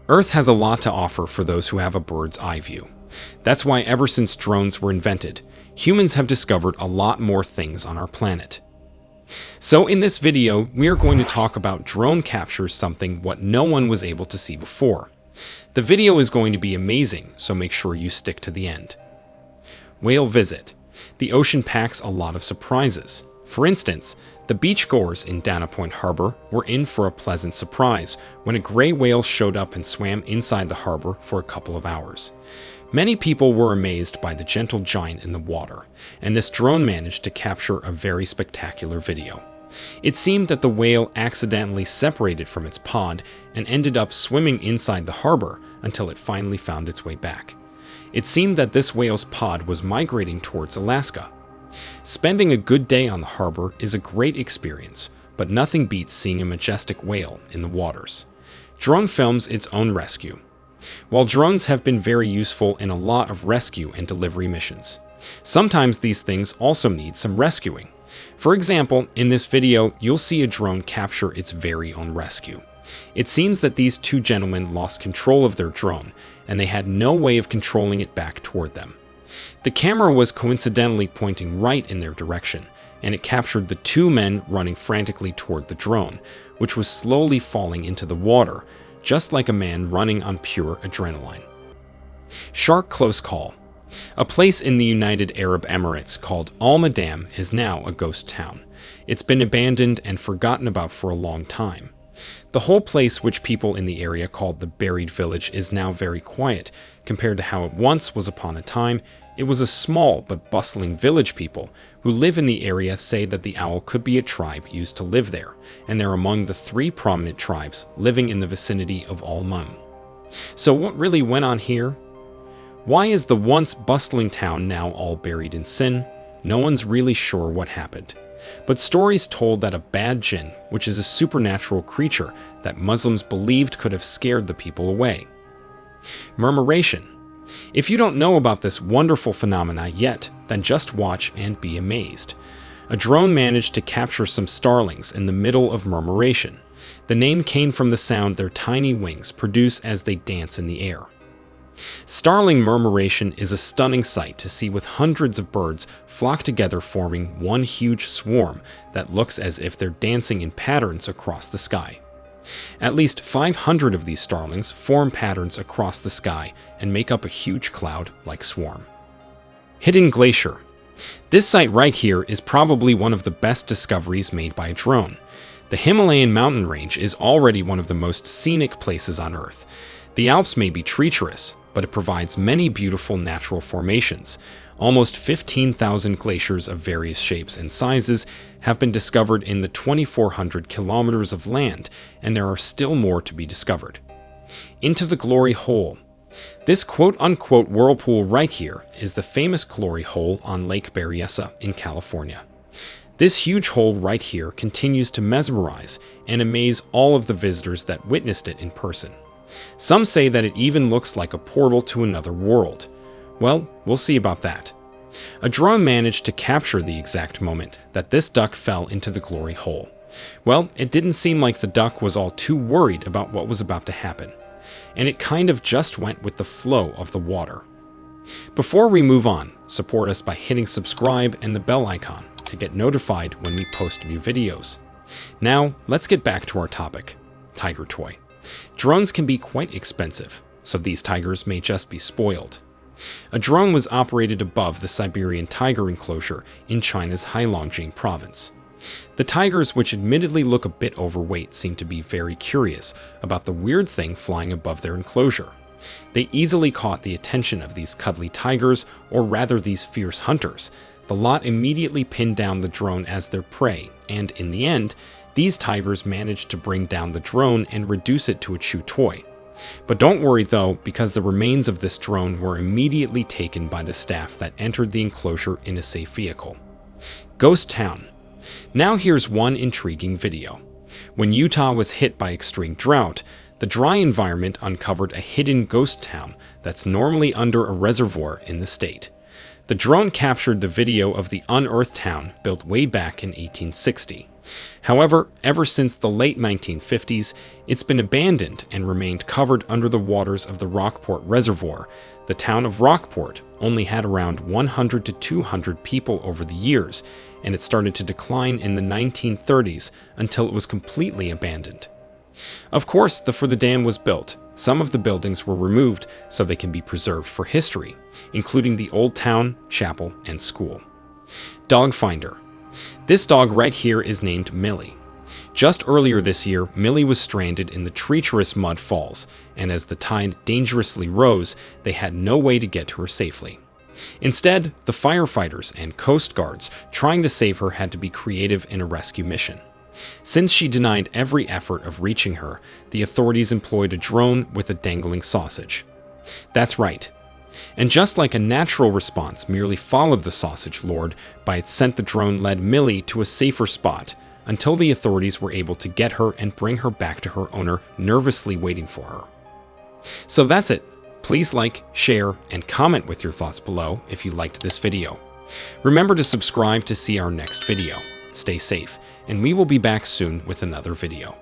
Earth has a lot to offer for those who have a bird's eye view. That's why ever since drones were invented, humans have discovered a lot more things on our planet. So in this video, we are going to talk about drone captures, something what no one was able to see before. The video is going to be amazing, so make sure you stick to the end. Whale visit. The ocean packs a lot of surprises. For instance, the beachgoers in Dana Point Harbor were in for a pleasant surprise when a gray whale showed up and swam inside the harbor for a couple of hours. Many people were amazed by the gentle giant in the water, and this drone managed to capture a very spectacular video. It seemed that the whale accidentally separated from its pod and ended up swimming inside the harbor until it finally found its way back. It seemed that this whale's pod was migrating towards Alaska. Spending a good day on the harbor is a great experience, but nothing beats seeing a majestic whale in the waters. Drone films its own rescue. While drones have been very useful in a lot of rescue and delivery missions, sometimes these things also need some rescuing. For example, in this video, you'll see a drone capture its very own rescue. It seems that these two gentlemen lost control of their drone, and they had no way of controlling it back toward them. The camera was coincidentally pointing right in their direction, and it captured the two men running frantically toward the drone, which was slowly falling into the water, just like a man running on pure adrenaline. Shark close call. A place in the United Arab Emirates called Al Madam is now a ghost town. It's been abandoned and forgotten about for a long time. The whole place, which people in the area called the Buried Village, is now very quiet compared to how it once was. Upon a time, it was a small but bustling village. People who live in the area say that the owl could be a tribe used to live there, and they're among the 3 prominent tribes living in the vicinity of Al Madam. So what really went on here? Why is the once bustling town now all buried in sin? No one's really sure what happened. But stories told that a bad jinn, which is a supernatural creature that Muslims believed could have scared the people away. Murmuration. If you don't know about this wonderful phenomena yet, then just watch and be amazed. A drone managed to capture some starlings in the middle of murmuration. The name came from the sound their tiny wings produce as they dance in the air. Starling murmuration is a stunning sight to see, with hundreds of birds flock together forming one huge swarm that looks as if they're dancing in patterns across the sky. At least 500 of these starlings form patterns across the sky and make up a huge cloud-like swarm. Hidden glacier. This site right here is probably one of the best discoveries made by a drone. The Himalayan mountain range is already one of the most scenic places on Earth. The Alps may be treacherous, but it provides many beautiful natural formations. Almost 15,000 glaciers of various shapes and sizes have been discovered in the 2,400 kilometers of land, and there are still more to be discovered. Into the Glory Hole. This quote-unquote whirlpool right here is the famous Glory Hole on Lake Berryessa in California. This huge hole right here continues to mesmerize and amaze all of the visitors that witnessed it in person. Some say that it even looks like a portal to another world. Well, we'll see about that. A drone managed to capture the exact moment that this duck fell into the Glory Hole. Well, it didn't seem like the duck was all too worried about what was about to happen, and it kind of just went with the flow of the water. Before we move on, support us by hitting subscribe and the bell icon to get notified when we post new videos. Now, let's get back to our topic, tiger toy. Drones can be quite expensive, so these tigers may just be spoiled. A drone was operated above the Siberian tiger enclosure in China's Heilongjiang province. The tigers, which admittedly look a bit overweight, seem to be very curious about the weird thing flying above their enclosure. They easily caught the attention of these cuddly tigers, or rather these fierce hunters. The lot immediately pinned down the drone as their prey, and in the end, these tigers managed to bring down the drone and reduce it to a chew toy. But don't worry though, because the remains of this drone were immediately taken by the staff that entered the enclosure in a safe vehicle. Ghost Town. Now here's one intriguing video. When Utah was hit by extreme drought, the dry environment uncovered a hidden ghost town that's normally under a reservoir in the state. The drone captured the video of the unearthed town built way back in 1860. However, ever since the late 1950s, it's been abandoned and remained covered under the waters of the Rockport Reservoir. The town of Rockport only had around 100 to 200 people over the years, and it started to decline in the 1930s until it was completely abandoned. Of course, before the dam was built, some of the buildings were removed so they can be preserved for history, including the old town, chapel, and school. Dog Finder. This dog right here is named Millie. Just earlier this year, Millie was stranded in the treacherous mud falls, and as the tide dangerously rose, they had no way to get to her safely. Instead, the firefighters and coast guards trying to save her had to be creative in a rescue mission. Since she denied every effort of reaching her, the authorities employed a drone with a dangling sausage. That's right. And just like a natural response merely followed the sausage lord, by its scent the drone led Millie to a safer spot, until the authorities were able to get her and bring her back to her owner, nervously waiting for her. So that's it. Please like, share, and comment with your thoughts below if you liked this video. Remember to subscribe to see our next video. Stay safe, and we will be back soon with another video.